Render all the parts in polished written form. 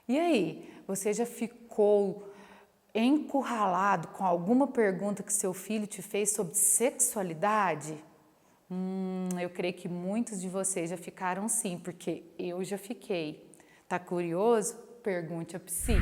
E aí, você já ficou encurralado com alguma pergunta que seu filho te fez sobre sexualidade? Eu creio que muitos de vocês já ficaram sim, porque eu já fiquei. Tá curioso? Pergunte a psi.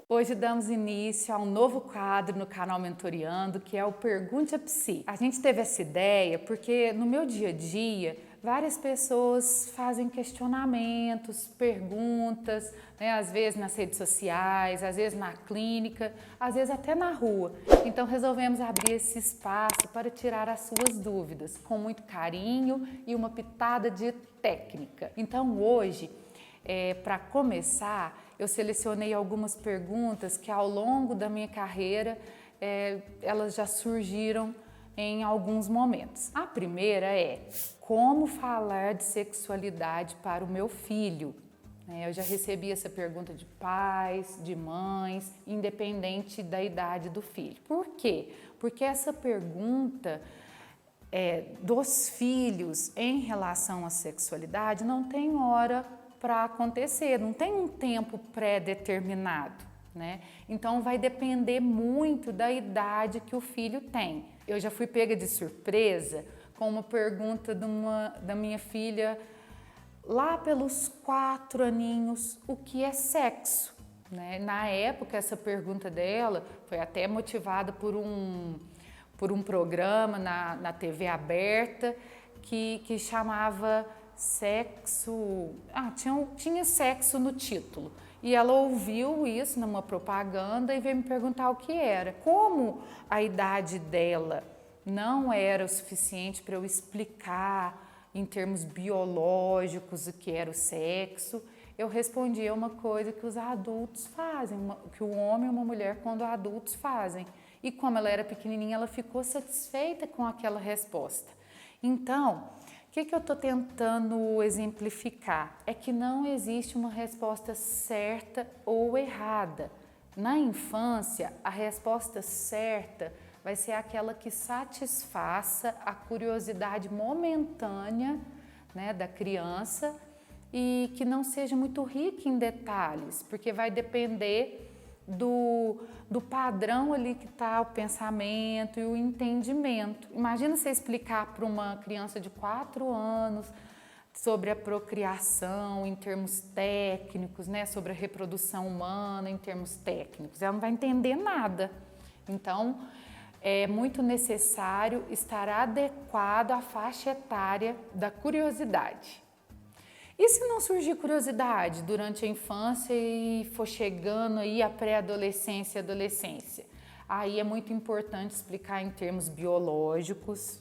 Hoje damos início a um novo quadro no canal Mentoreando, que é o Pergunte a Psi. A gente teve essa ideia porque no meu dia a dia, várias pessoas fazem questionamentos, perguntas, né, às vezes nas redes sociais, às vezes na clínica, às vezes até na rua. Então resolvemos abrir esse espaço para tirar as suas dúvidas, com muito carinho e uma pitada de técnica. Então hoje, para começar, eu selecionei algumas perguntas que ao longo da minha carreira elas já surgiram em alguns momentos. A primeira é: como falar de sexualidade para o meu filho? Eu já recebi essa pergunta de pais, de mães, independente da idade do filho. Por quê? Porque essa pergunta dos filhos em relação à sexualidade não tem hora para acontecer, não tem um tempo pré-determinado, né? Então vai depender muito da idade que o filho tem. Eu já fui pega de surpresa com uma pergunta da minha filha lá pelos 4 aninhos: o que é sexo? Né? Na época, essa pergunta dela foi até motivada por um programa na TV aberta que chamava Sexo... tinha sexo no título. E ela ouviu isso numa propaganda e veio me perguntar o que era. Como a idade dela não era o suficiente para eu explicar em termos biológicos o que era o sexo, eu respondia uma coisa que os adultos fazem, que o homem e uma mulher quando adultos fazem. E como ela era pequenininha, ela ficou satisfeita com aquela resposta. Então, o que eu estou tentando exemplificar? É que não existe uma resposta certa ou errada. Na infância, a resposta certa vai ser aquela que satisfaça a curiosidade momentânea, né, da criança e que não seja muito rica em detalhes, porque vai depender do padrão ali que está o pensamento e o entendimento. Imagina você explicar para uma criança de 4 anos sobre a procriação em termos técnicos, né, sobre a reprodução humana em termos técnicos. Ela não vai entender nada. Então, é muito necessário estar adequado à faixa etária da curiosidade. E se não surgir curiosidade durante a infância e for chegando aí a pré-adolescência e adolescência? Aí é muito importante explicar em termos biológicos,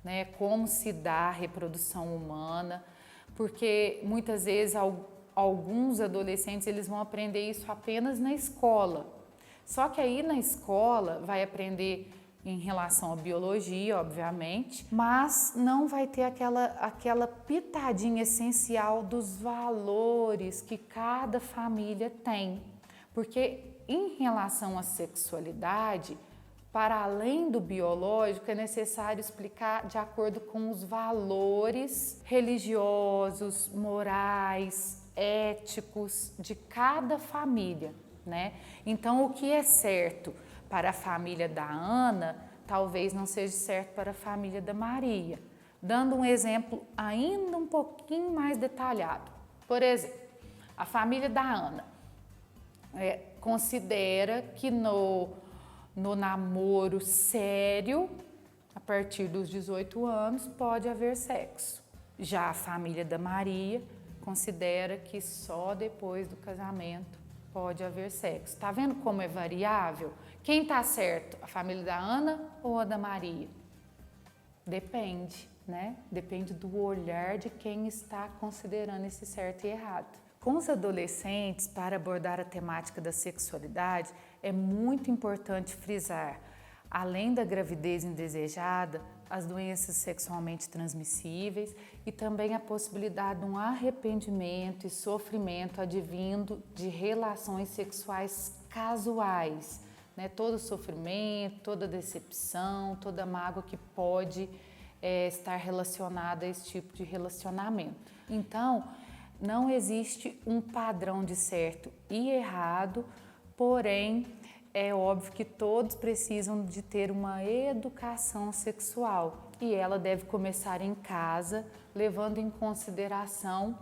né, como se dá a reprodução humana, porque muitas vezes alguns adolescentes eles vão aprender isso apenas na escola. Só que aí na escola vai aprender em relação à biologia, obviamente, mas não vai ter aquela pitadinha essencial dos valores que cada família tem. Porque em relação à sexualidade, para além do biológico, é necessário explicar de acordo com os valores religiosos, morais, éticos de cada família, né? Então, o que é certo para a família da Ana, talvez não seja certo para a família da Maria. Dando um exemplo ainda um pouquinho mais detalhado. Por exemplo, a família da Ana considera que no namoro sério, a partir dos 18 anos, pode haver sexo. Já a família da Maria considera que só depois do casamento pode haver sexo. Tá vendo como é variável? Quem tá certo? A família da Ana ou a da Maria? Depende, né? Depende do olhar de quem está considerando esse certo e errado. Com os adolescentes, para abordar a temática da sexualidade, é muito importante frisar, além da gravidez indesejada, as doenças sexualmente transmissíveis e também a possibilidade de um arrependimento e sofrimento advindo de relações sexuais casuais, né? Todo sofrimento, toda decepção, toda mágoa que pode estar relacionada a esse tipo de relacionamento. Então, não existe um padrão de certo e errado, porém, é óbvio que todos precisam de ter uma educação sexual e ela deve começar em casa, levando em consideração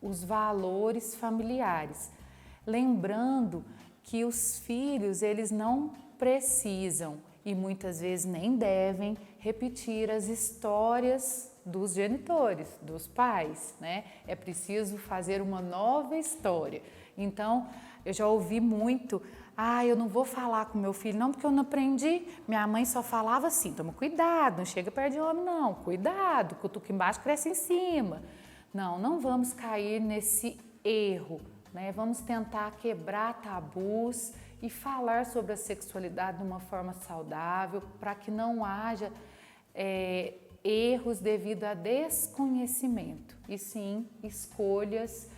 os valores familiares. Lembrando que os filhos, eles não precisam e muitas vezes nem devem repetir as histórias dos genitores, dos pais, né? É preciso fazer uma nova história. Então, eu já ouvi muito, eu não vou falar com meu filho não porque eu não aprendi, minha mãe só falava assim, toma cuidado, não chega perto de homem não, cuidado, cutuca embaixo, cresce em cima. Não vamos cair nesse erro, né? Vamos tentar quebrar tabus e falar sobre a sexualidade de uma forma saudável para que não haja erros devido a desconhecimento, e sim escolhas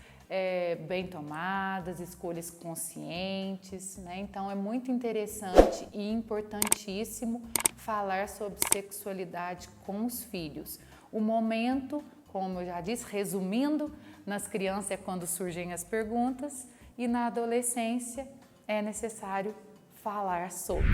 bem tomadas, escolhas conscientes, né? Então é muito interessante e importantíssimo falar sobre sexualidade com os filhos. O momento, como eu já disse, resumindo, nas crianças é quando surgem as perguntas e na adolescência é necessário falar sobre.